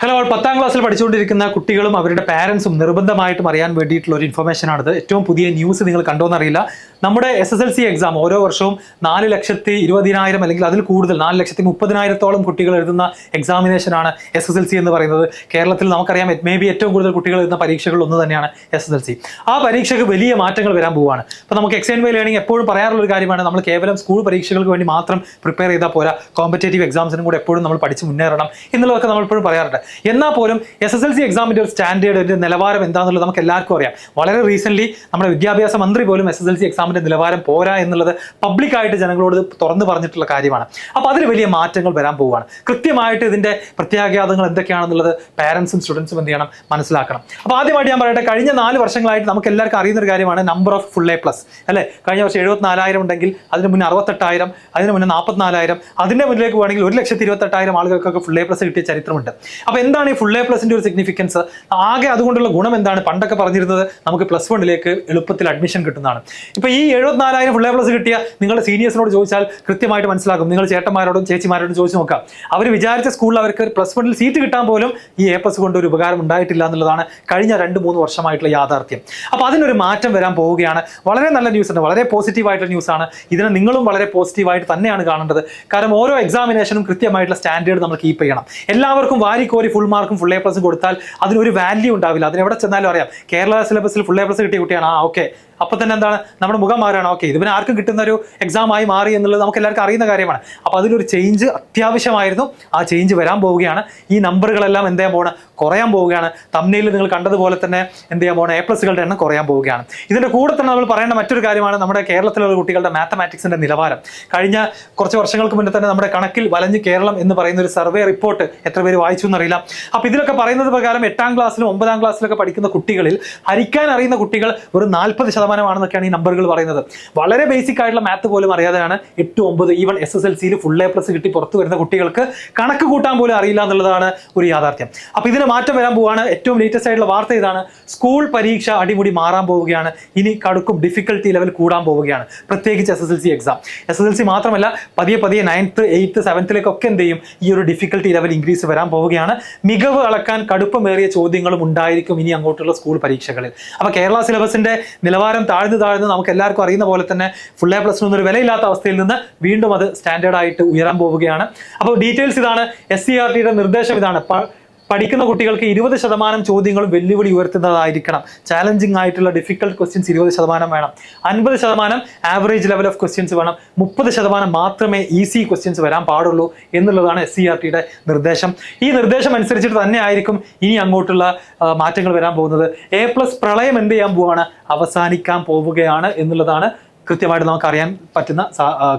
Hello, 10ാം ക്ലാസ്സിൽ പഠിച്ചുകൊണ്ടിരിക്കുന്ന കുട്ടികളും അവരുടെ പാരൻസും നിർബന്ധമായിട്ടും അറിയാൻ വേണ്ടിയിട്ടുള്ള ഒരു ഇൻഫർമേഷനാണിത്. ഏറ്റവും പുതിയ ന്യൂസ് നിങ്ങൾ കണ്ടോന്നറിയില്ല. നമ്മുടെ SSLC എക്സാം ഓരോ വർഷവും 4,20,000 അല്ലെങ്കിൽ അതിൽ കൂടുതൽ 4,30,000 കുട്ടികൾ എഴുതുന്ന എക്സാമിനേഷനാണ് SSLC എന്ന് പറയുന്നത്. കേരളത്തിൽ നമുക്കറിയാം ഏറ്റവും കൂടുതൽ കുട്ടികൾ എഴുതുന്ന പരീക്ഷകൾ ഒന്ന് തന്നെയാണ് SSLC. ആ പരീക്ഷയ്ക്ക് വലിയ മാറ്റങ്ങൾ വരാൻ പോവുകയാണ്. അപ്പോൾ നമുക്ക് എക്സാം ലേണിംഗ് എപ്പോഴും പറയാറുള്ള ഒരു കാര്യമാണ്, നമ്മൾ കേവലം സ്കൂൾ പരീക്ഷകൾക്ക് വേണ്ടി മാത്രം പ്രിപ്പയർ ചെയ്താൽ പോരാ, കോമ്പറ്റേറ്റീവ് എക്സാംസിനും കൂടെ എപ്പോഴും നമ്മൾ പഠിച്ച് മുന്നേറണം എന്നുള്ളതൊക്കെ നമ്മൾ എപ്പോഴും പറയാറുണ്ട്. എന്നാൽ പോലും SSLC എക്സാമിൻ്റെ ഒരു സ്റ്റാൻഡേർഡ് നിലവാരം എന്താണെന്നുള്ളത് നമുക്ക് എല്ലാവർക്കും അറിയാം. വളരെ റീസെന്റ് നമ്മുടെ വിദ്യാഭ്യാസ മന്ത്രി പോലും SSLC എക്സാമിന്റെ നിലവാരം പോരാ എന്നുള്ളത് പബ്ലിക്കായിട്ട് ജനങ്ങളോട് തുറന്നു പറഞ്ഞിട്ടുള്ള കാര്യമാണ്. അപ്പോൾ അതിൽ വലിയ മാറ്റങ്ങൾ വരാൻ പോവുകയാണ്. കൃത്യമായിട്ട് ഇതിന്റെ പ്രത്യാഘാതങ്ങൾ എന്തൊക്കെയാണെന്നുള്ളത് പാരൻസും സ്റ്റുഡൻസും എന്ത് ചെയ്യണം, മനസ്സിലാക്കണം. അപ്പോൾ ആദ്യമായിട്ട് ഞാൻ പറയട്ടെ, കഴിഞ്ഞ 4 വർഷങ്ങളായിട്ട് നമുക്ക് എല്ലാവർക്കും അറിയുന്ന ഒരു കാര്യമാണ് നമ്പർ ഓഫ് ഫുൾ A+ അല്ലേ. കഴിഞ്ഞ വർഷം 74,000 ഉണ്ടെങ്കിൽ അതിന് മുന്നേ 68,000, അതിന് മുന്നേ 44,000, അതിന്റെ മുന്നിലേക്ക് പോകണമെങ്കിൽ 1,28,000 ആളുകൾക്കൊക്കെ ഫുൾ A+ കിട്ടിയ ചരിത്രമുണ്ട്. അപ്പോൾ എന്താണ് ഈ ഫുൾ A+ ഒരു സിഗ്നിഫിക്കൻസ്? ആകെ അതുകൊണ്ടുള്ള ഗുണം എന്താണ്? പണ്ടൊക്കെ പറഞ്ഞിരുന്നത് നമുക്ക് +1 എളുപ്പത്തിൽ അഡ്മിഷൻ കിട്ടുന്നതാണ്. ഇപ്പൊ ഈ 74,000 ഫുൾ A+ കിട്ടിയ നിങ്ങളുടെ സീനിയേഴ്സിനോട് ചോദിച്ചാൽ കൃത്യമായിട്ട് മനസ്സിലാക്കും. നിങ്ങൾ ചേട്ടന്മാരോടും ചേച്ചിമാരോടും ചോദിച്ചു നോക്കാം, അവർ വിചാരിച്ച സ്കൂളിൽ അവർക്ക് +1 സീറ്റ് കിട്ടാൻ പോലും ഈ A+ കൊണ്ട് ഒരു ഉപകാരം ഉണ്ടായിട്ടില്ല എന്നുള്ളതാണ് കഴിഞ്ഞ 2-3 വർഷമായിട്ടുള്ള യാഥാർത്ഥ്യം. അപ്പോൾ അതിനൊരു മാറ്റം വരാൻ പോവുകയാണ്. വളരെ നല്ല ന്യൂസ് ഉണ്ട്, വളരെ പോസിറ്റീവായിട്ടുള്ള ന്യൂസാണ്. ഇതിനെ നിങ്ങളും വളരെ പോസിറ്റീവായിട്ട് തന്നെയാണ് കാണേണ്ടത്. കാരണം ഓരോ എക്സാമിനേഷനും കൃത്യമായിട്ടുള്ള സ്റ്റാൻഡേർഡ് നമ്മൾ കീപ്പ് ചെയ്യണം. എല്ലാവർക്കും വാരിക്കോരി ഫുൾ മാർക്കും ഫുൾ A+ കൊടുത്താൽ അതിനൊരു വാല്യൂ ഉണ്ടാവില്ല. അതിനെവിടെ ചെന്നാലും അറിയാം, കേരള സിലബസിൽ ഫുൾ A+ കിട്ടിയ കുട്ടിയാണ്, ഓക്കെ, അപ്പോൾ തന്നെ എന്താണ്, നമ്മുടെ മുഖം മാറുകയാണ്. ഓക്കെ, ഇത് പിന്നെ ആർക്കും കിട്ടുന്ന ഒരു എക്സാം ആയി മാറി എന്നുള്ളത് നമുക്ക് എല്ലാവർക്കും അറിയുന്ന കാര്യമാണ്. അപ്പോൾ അതിലൊരു ചേഞ്ച് അത്യാവശ്യമായിരുന്നു. ആ ചേഞ്ച് വരാൻ പോവുകയാണ്. ഈ നമ്പറുകളെല്ലാം എന്ത് ചെയ്യാൻ പോകണം, കുറയാൻ പോവുകയാണ്. തമ്മിൽ നിങ്ങൾ കണ്ടതുപോലെ തന്നെ എന്ത് ചെയ്യാൻ പോകണം, A+കളുടെ എണ്ണം കുറയാൻ പോവുകയാണ്. ഇതിൻ്റെ കൂടെ തന്നെ നമ്മൾ പറയേണ്ട മറ്റൊരു കാര്യമാണ് നമ്മുടെ കേരളത്തിലുള്ള കുട്ടികളുടെ മാത്തമാറ്റിക്സിന്റെ നിലവാരം. കഴിഞ്ഞ കുറച്ച് വർഷങ്ങൾക്ക് മുന്നേ തന്നെ നമ്മുടെ കണക്കിൽ വലഞ്ഞ് കേരളം എന്ന് പറയുന്ന ഒരു സർവേ റിപ്പോർട്ട് എത്ര പേര് വായിച്ചു എന്നറിയില്ല. അപ്പോൾ ഇതിലൊക്കെ പറയുന്നത് പ്രകാരം 8ാം ക്ലാസ്സിലും 9ാം ക്ലാസ്സിലൊക്കെ പഠിക്കുന്ന കുട്ടികളിൽ ഹരിക്കാൻ അറിയുന്ന കുട്ടികൾ ഒരു 40%ആണെന്നൊക്കെയാണ് ഈ നമ്പറുകൾ പറയുന്നത്. വളരെ ബേസിക് ആയിട്ടുള്ള മാത്ത് പോലും അറിയാതെയാണ് 8, 9 ഈവൻ SSLCയിൽ ഫുൾ A+ കിട്ടി പുറത്തു വരുന്ന കുട്ടികൾക്ക് കണക്ക് കൂട്ടാൻ പോലും അറിയില്ല എന്നുള്ളതാണ് ഒരു യാഥാർത്ഥ്യം. അപ്പോൾ ഇതിന് മാറ്റം വരാൻ പോവുകയാണ്. ഏറ്റവും ലേറ്റസ്റ്റ് ആയിട്ടുള്ള വാർത്ത ഇതാണ്, സ്കൂൾ പരീക്ഷ അടിമുടി മാറാൻ പോവുകയാണ്. ഇനി കടുക്കും, ഡിഫിക്കൽട്ടി ലെവൽ കൂടാൻ പോവുകയാണ്, പ്രത്യേകിച്ച് SSLC എക്സാം. SSLC മാത്രമല്ല, പതിയെ 9th, 8th, 7th എന്ത് ചെയ്യും, ഈ ഒരു ഡിഫിക്കൽട്ടി ലെവൽ ഇൻക്രീസ് വരാൻ പോവുകയാണ്. മികവ് അളക്കാൻ കടുപ്പമേറിയ ചോദ്യങ്ങളും ഉണ്ടായിരിക്കും ഇനി അങ്ങോട്ടുള്ള സ്കൂൾ പരീക്ഷകളിൽ. അപ്പോൾ കേരള സിലബസിന്റെ നിലവാരം താഴ്ന്നു നമുക്ക് എല്ലാവർക്കും അറിയുന്ന പോലെ തന്നെ ഫുൾ A+ ഒരു വിലയില്ലാത്ത അവസ്ഥയിൽ നിന്ന് വീണ്ടും അത് സ്റ്റാൻഡേർഡ് ആയിട്ട് ഉയരാൻ പോവുകയാണ്. അപ്പോൾ ഡീറ്റെയിൽസ് ഇതാണ്. SCERTയുടെ നിർദ്ദേശം ഇതാണ്, പഠിക്കുന്ന കുട്ടികൾക്ക് 20% ചോദ്യങ്ങളും വെല്ലുവിളി ഉയർത്തുന്നതായിരിക്കണം. ചാലഞ്ചിങ് ആയിട്ടുള്ള ഡിഫിക്കൽട്ട് ക്വസ്റ്റ്യൻസ് 20% വേണം. 50% ആവറേജ് ലെവൽ ഓഫ് ക്വസ്റ്റ്യൻസ് വേണം. 30% മാത്രമേ ഈസി ക്വസ്റ്റ്യൻസ് വരാൻ പാടുള്ളൂ എന്നുള്ളതാണ് SCERTയുടെ നിർദ്ദേശം. ഈ നിർദ്ദേശം അനുസരിച്ചിട്ട് തന്നെ ആയിരിക്കും ഇനി അങ്ങോട്ടുള്ള മാറ്റങ്ങൾ വരാൻ പോകുന്നത്. A+ പ്രളയം എന്ത് ചെയ്യാൻ പോവുകയാണ്, അവസാനിക്കാൻ പോവുകയാണ് എന്നുള്ളതാണ് കൃത്യമായിട്ട് നമുക്ക് അറിയാൻ പറ്റുന്ന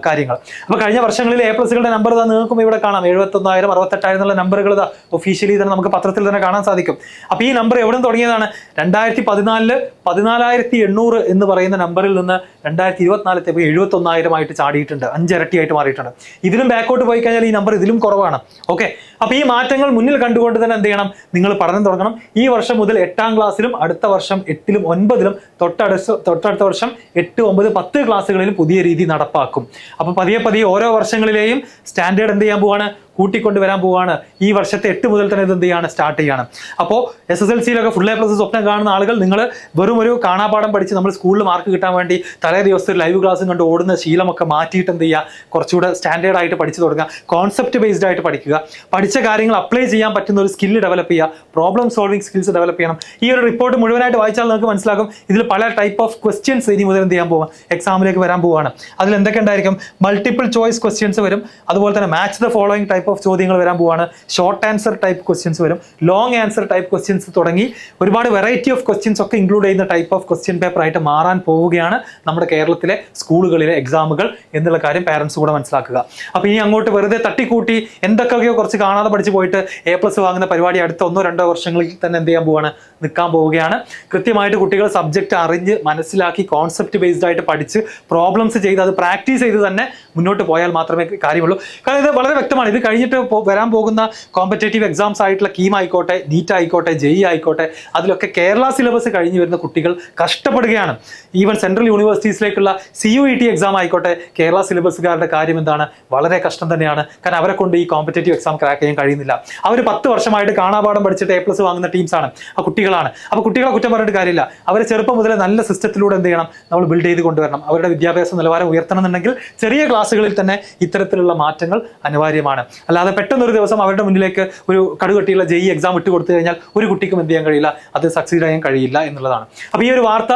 കാര്യങ്ങൾ. അപ്പോൾ കഴിഞ്ഞ വർഷങ്ങളിൽ A+കളുടെ നമ്പർ നിങ്ങൾക്കും ഇവിടെ കാണാം. 71,000, 68,000 എന്നുള്ള നമ്പറുകൾ ഒഫീഷ്യലി തന്നെ നമുക്ക് പത്രത്തിൽ തന്നെ കാണാൻ സാധിക്കും. അപ്പോൾ ഈ നമ്പർ എവിടെ നിന്ന് തുടങ്ങിയതാണ്? 2014 14,800 എന്ന് പറയുന്ന നമ്പറിൽ നിന്ന് 2024 71,000 ആയിട്ട് ചാടിയിട്ടുണ്ട്, 5 ഇരട്ടിയായിട്ട് മാറിയിട്ടുണ്ട്. ഇതിലും ബാക്കോട്ട് പോയി കഴിഞ്ഞാൽ ഈ നമ്പർ ഇതിലും കുറവാണ്. ഓക്കെ, അപ്പോൾ ഈ മാറ്റങ്ങൾ മുന്നിൽ കണ്ടുകൊണ്ട് തന്നെ എന്ത് ചെയ്യണം, നിങ്ങൾ പഠനം തുടങ്ങണം. ഈ വർഷം മുതൽ 8ാം ക്ലാസ്സിലും അടുത്ത വർഷം 8ലും 9ലും തൊട്ടടുത്ത വർഷം 8, 9, 10 ക്ലാസ്സുകളിലും പുതിയ രീതി നടപ്പാക്കും. അപ്പോൾ പതിയെ ഓരോ വർഷങ്ങളിലെയും സ്റ്റാൻഡേർഡ് എന്ത് ചെയ്യാൻ പോവാണ്, കൂട്ടിക്കൊണ്ടുവരാൻ പോവുകയാണ്. ഈ വർഷത്തെ 8 മുതൽ തന്നെ ഇത് എന്ത് ചെയ്യാണ്, സ്റ്റാർട്ട് ചെയ്യാണ്. അപ്പോൾ SSLCയിലൊക്കെ ഫുൾ A+ സ്വപ്നം കാണുന്ന ആളുകൾ, നിങ്ങൾ വെറും ഒരു കാണാപാഠം പഠിച്ച് നമ്മൾ സ്കൂളിൽ മാർക്ക് കിട്ടാൻ വേണ്ടി തലേ ദിവസത്തെ ലൈവ് ക്ലാസ്സും കണ്ട് ഓടുന്ന ശീലമൊക്കെ മാറ്റിയിട്ട് എന്ത് ചെയ്യുക, കുറച്ചുകൂടെ സ്റ്റാൻഡേർഡ് ആയിട്ട് പഠിച്ചു തുടങ്ങുക. കോൺസെപ്റ്റ് ബേസ്ഡ് ആയിട്ട് പഠിക്കുക. പഠിച്ച കാര്യങ്ങൾ അപ്ലൈ ചെയ്യാൻ പറ്റുന്ന ഒരു സ്കില്ല് ഡെവലപ്പ് ചെയ്യുക. പ്രോബ്ലം സോൾവിംഗ് സ്കിൽസ് ഡെവലപ്പ് ചെയ്യണം. ഈ ഒരു റിപ്പോർട്ട് മുഴുവനായിട്ട് വായിച്ചാൽ നിങ്ങൾക്ക് മനസ്സിലാക്കും, ഇതിൽ പല ടൈപ്പ് ഓഫ് ക്വസ്റ്റ്യൻസ് ഇനി മുതൽ എന്ത് ചെയ്യാൻ പോവാം, എക്സാമിലേക്ക് വരാൻ പോവുകയാണ്. അതിൽ എന്തൊക്കെ ഉണ്ടായിരിക്കും, മൾട്ടിപ്പിൾ ചോയ്സ് ക്വസ്റ്റ്യൻസ് വരും. അതുപോലെ തന്നെ match the following type of ചോദ്യങ്ങൾ വരാൻ പോവാണ്. ഷോർട്ട് ആൻസർ ടൈപ്പ് ക്വസ്റ്റ്യൻസ് വരും. ലോങ് ആൻസർ ടൈപ്പ് ക്വസ്റ്റ്യൻസ് തുടങ്ങി ഒരുപാട് വെറൈറ്റി ഓഫ് ക്വസ്റ്റ്യൻസ് ഒക്കെ ഇൻക്ലൂഡ് ചെയ്യുന്ന ടൈപ്പ് ഓഫ് ക്വസ്റ്റ്യൻ പേപ്പർ ആയിട്ട് മാറാൻ പോവുകയാണ് നമ്മുടെ കേരളത്തിലെ സ്കൂളുകളിലെ എക്സാമുകൾ എന്നുള്ള കാര്യം പാരൻസ് കൂടെ മനസ്സിലാക്കുക. അപ്പോൾ ഇനി അങ്ങോട്ട് വെറുതെ തട്ടിക്കൂട്ടി എന്തൊക്കെയോ കുറച്ച് കാണാതെ പഠിച്ച് പോയിട്ട് A+ വാങ്ങുന്ന പരിപാടി അടുത്ത 1-2 വർഷങ്ങളിൽ തന്നെ എന്ത് ചെയ്യാൻ പോവുകയാണ്, നിൽക്കാൻ പോവുകയാണ്. കൃത്യമായിട്ട് കുട്ടികൾ സബ്ജക്റ്റ് അറിഞ്ഞ് മനസ്സിലാക്കി കോൺസെപ്റ്റ് ബേസ്ഡ് ആയിട്ട് പഠിച്ച് പ്രോബ്ലംസ് ചെയ്ത് അത് പ്രാക്ടീസ് ചെയ്ത് തന്നെ മുന്നോട്ട് പോയാൽ മാത്രമേ കാര്യമുള്ളൂ. കാരണം ഇത് വളരെ വ്യക്തമാണ്. ഇത് കഴിഞ്ഞിട്ട് വരാൻ പോകുന്ന കോമ്പറ്റേറ്റീവ് എക്സാംസ് ആയിട്ടുള്ള കീം ആയിക്കോട്ടെ, നീറ്റ് ആയിക്കോട്ടെ, JEE ആയിക്കോട്ടെ, അതിലൊക്കെ കേരള സിലബസ് കഴിഞ്ഞ് വരുന്ന കുട്ടികൾ കഷ്ടപ്പെടുകയാണ്. ഈവൻ സെൻട്രൽ യൂണിവേഴ്സിറ്റീസിലേക്കുള്ള CUET എക്സാം ആയിക്കോട്ടെ, കേരള സിലബസുകാരുടെ കാര്യം എന്താണ്, വളരെ കഷ്ടം തന്നെയാണ്. കാരണം അവരെ കൊണ്ട് ഈ കോമ്പറ്റേറ്റീവ് എക്സാം ക്രാക്ക് ചെയ്യാൻ കഴിയുന്നില്ല. അവർ 10 വർഷമായിട്ട് കാണാപാഠം പഠിച്ചിട്ട് A+ വാങ്ങുന്ന ടീംസാണ്, ആ കുട്ടികളാണ്. അപ്പോൾ കുട്ടികളെ കുറ്റം പറഞ്ഞിട്ട് കാര്യമില്ല. അവരെ ചെറുപ്പം മുതലേ നല്ല സിസ്റ്റത്തിലൂടെ എന്ത് ചെയ്യണം, നമ്മൾ ബിൽഡ് ചെയ്ത് കൊണ്ടുവരണം. അവരുടെ വിദ്യാഭ്യാസ നിലവാരം ഉയർത്തണം എന്നുണ്ടെങ്കിൽ ചെറിയ ക്ലാസ്സുകളിൽ തന്നെ ഇത്തരത്തിലുള്ള മാറ്റങ്ങൾ അനിവാര്യമാണ്. അല്ലാതെ പെട്ടെന്നൊരു ദിവസം അവരുടെ മുന്നിലേക്ക് ഒരു കടുകട്ടിയുള്ള JEE എക്സാം ഇട്ട് കൊടുത്തു കഴിഞ്ഞാൽ ഒരു കുട്ടിക്കും എന്ത് ചെയ്യാൻ കഴിയില്ല, അത് സക്സീഡ് ചെയ്യാൻ കഴിയില്ല എന്നുള്ളതാണ്. അപ്പോൾ ഈ ഒരു വാർത്ത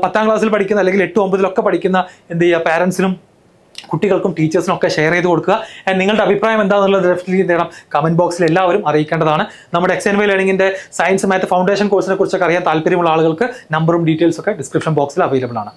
10ാം ക്ലാസ്സിൽ പഠിക്കുന്ന അല്ലെങ്കിൽ 8, 9 പഠിക്കുന്ന എന്ത് ചെയ്യുക, പാരൻസിനും കുട്ടികൾക്കും ടീച്ചേഴ്സിനും ഒക്കെ ഷെയർ ചെയ്ത് കൊടുക്കുക. നിങ്ങളുടെ അഭിപ്രായം എന്താണെന്നുള്ളത് ഡെഫിനറ്റ്ലി എന്ത് ചെയ്യണം, കമന്റ് ബോക്സിൽ എല്ലാവരും അറിയിക്കേണ്ടതാണ്. നമ്മുടെ XNY ലേണിംഗിന്റെ സയൻസ് മാത്ത് ഫൗണ്ടേഷൻ കോഴ്സിനെ കുറിച്ചൊക്കെ അറിയാൻ താല്പര്യമുള്ള ആളുകൾക്ക് നമ്പറും ഡീറ്റെയിൽസ് ഒക്കെ ഡിസ്ക്രിപ്ഷൻ ബോക്സിൽ അവൈലബിൾ ആണ്.